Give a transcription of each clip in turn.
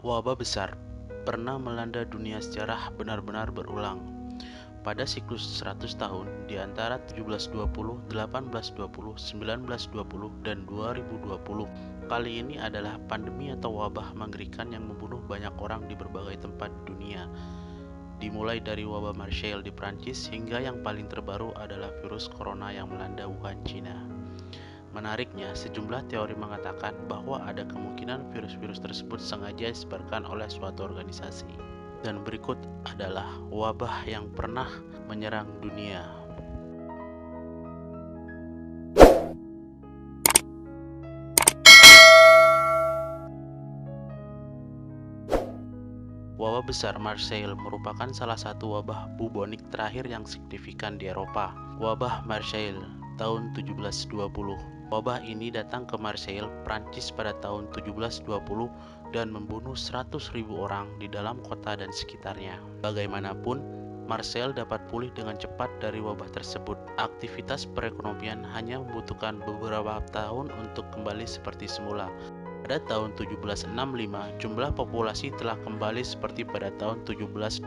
Wabah besar pernah melanda dunia secara benar-benar berulang. Pada siklus 100 tahun di antara 1720, 1820, 1920, dan 2020. Kali ini adalah pandemi atau wabah mengerikan yang membunuh banyak orang di berbagai tempat di dunia. Dimulai dari wabah Marseille di Prancis hingga yang paling terbaru adalah virus corona yang melanda Wuhan, Cina. Menariknya, sejumlah teori mengatakan bahwa ada kemungkinan virus-virus tersebut sengaja disebarkan oleh suatu organisasi. Dan berikut adalah wabah yang pernah menyerang dunia. Wabah besar Marseille merupakan salah satu wabah bubonik terakhir yang signifikan di Eropa. Wabah Marseille tahun 1720. Wabah ini datang ke Marseille, Prancis pada tahun 1720 dan membunuh 100.000 orang di dalam kota dan sekitarnya. Bagaimanapun, Marseille dapat pulih dengan cepat dari wabah tersebut. Aktivitas perekonomian hanya membutuhkan beberapa tahun untuk kembali seperti semula. Pada tahun 1765, jumlah populasi telah kembali seperti pada tahun 1720.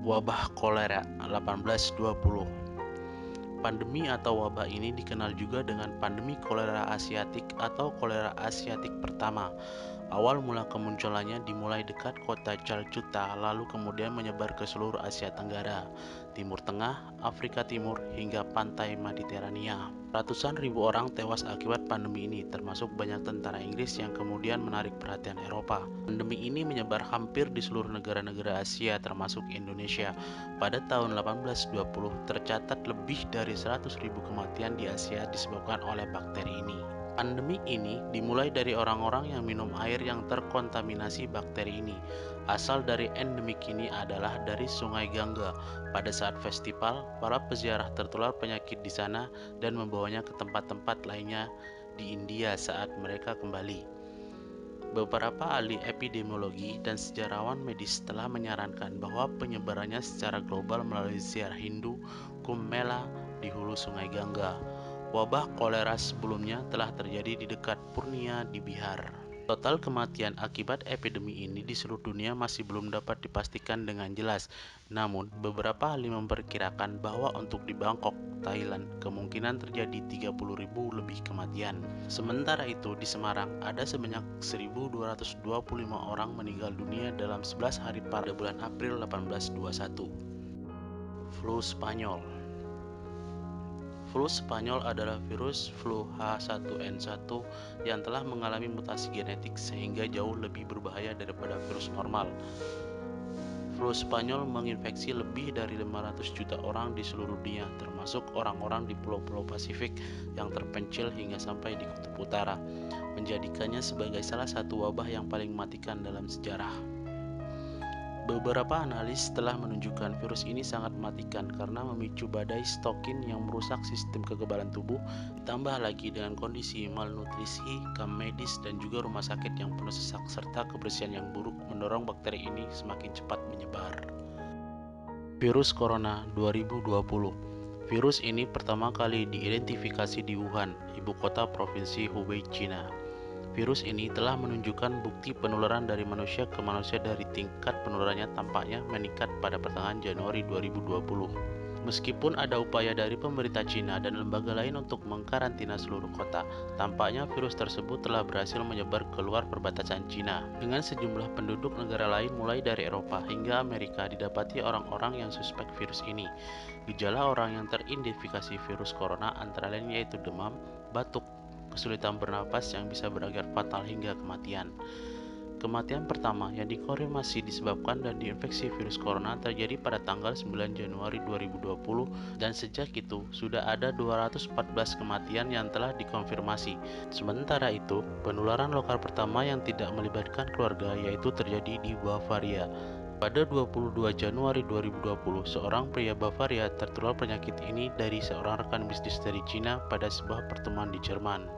Wabah kolera 1820. Pandemi atau wabah ini dikenal juga dengan pandemi kolera Asiatik atau kolera Asiatik pertama. Awal mula kemunculannya dimulai dekat kota Calcutta, lalu kemudian menyebar ke seluruh Asia Tenggara, Timur Tengah, Afrika Timur, hingga pantai Mediterania. Ratusan ribu orang tewas akibat pandemi ini, termasuk banyak tentara Inggris yang kemudian menarik perhatian Eropa. Pandemi ini menyebar hampir di seluruh negara-negara Asia, termasuk Indonesia. Pada tahun 1820, tercatat lebih dari 100.000 kematian di Asia disebabkan oleh bakteri ini. Pandemi ini dimulai dari orang-orang yang minum air yang terkontaminasi bakteri ini. Asal dari endemik ini adalah dari Sungai Gangga. Pada saat festival, para peziarah tertular penyakit di sana dan membawanya ke tempat-tempat lainnya di India saat mereka kembali. Beberapa ahli epidemiologi dan sejarawan medis telah menyarankan bahwa penyebarannya secara global melalui ziarah Hindu, Kumbh Mela di hulu Sungai Gangga. Wabah kolera sebelumnya telah terjadi di dekat Purnia di Bihar. Total kematian akibat epidemi ini di seluruh dunia masih belum dapat dipastikan dengan jelas. Namun, beberapa ahli memperkirakan bahwa untuk di Bangkok, Thailand, kemungkinan terjadi 30.000 lebih kematian. Sementara itu, di Semarang ada sebanyak 1.225 orang meninggal dunia dalam 11 hari pada bulan April 1821. Flu Spanyol. Flu Spanyol adalah virus flu H1N1 yang telah mengalami mutasi genetik sehingga jauh lebih berbahaya daripada virus normal. Flu Spanyol menginfeksi lebih dari 500 juta orang di seluruh dunia, termasuk orang-orang di pulau-pulau Pasifik yang terpencil hingga sampai di kutub utara, menjadikannya sebagai salah satu wabah yang paling mematikan dalam sejarah. Beberapa analis telah menunjukkan virus ini sangat mematikan karena memicu badai stokin yang merusak sistem kekebalan tubuh, ditambah lagi dengan kondisi malnutrisi, kam medis, dan juga rumah sakit yang penuh sesak serta kebersihan yang buruk mendorong bakteri ini semakin cepat menyebar. Virus Corona 2020. Virus ini pertama kali diidentifikasi di Wuhan, ibu kota provinsi Hubei, Cina. Virus ini telah menunjukkan bukti penularan dari manusia ke manusia dari tingkat penularannya tampaknya meningkat pada pertengahan Januari 2020. Meskipun ada upaya dari pemerintah Cina dan lembaga lain untuk mengkarantina seluruh kota, tampaknya virus tersebut telah berhasil menyebar keluar perbatasan Cina. Dengan sejumlah penduduk negara lain mulai dari Eropa hingga Amerika didapati orang-orang yang suspek virus ini. Gejala orang yang teridentifikasi virus corona antara lain yaitu demam, batuk, kesulitan bernapas yang bisa berakhir fatal hingga kematian. Kematian pertama yang dikonfirmasi disebabkan dan diinfeksi virus corona terjadi pada tanggal 9 Januari 2020 dan sejak itu sudah ada 214 kematian yang telah dikonfirmasi. Sementara itu, penularan lokal pertama yang tidak melibatkan keluarga yaitu terjadi di Bavaria. Pada 22 Januari 2020, seorang pria Bavaria tertular penyakit ini dari seorang rekan bisnis dari Cina pada sebuah pertemuan di Jerman.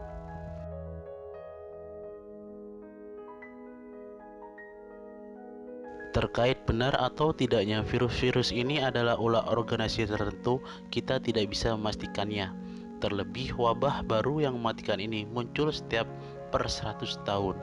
Terkait benar atau tidaknya virus-virus ini adalah ulah organisasi tertentu, kita tidak bisa memastikannya. Terlebih wabah baru yang mematikan ini muncul setiap per 100 tahun.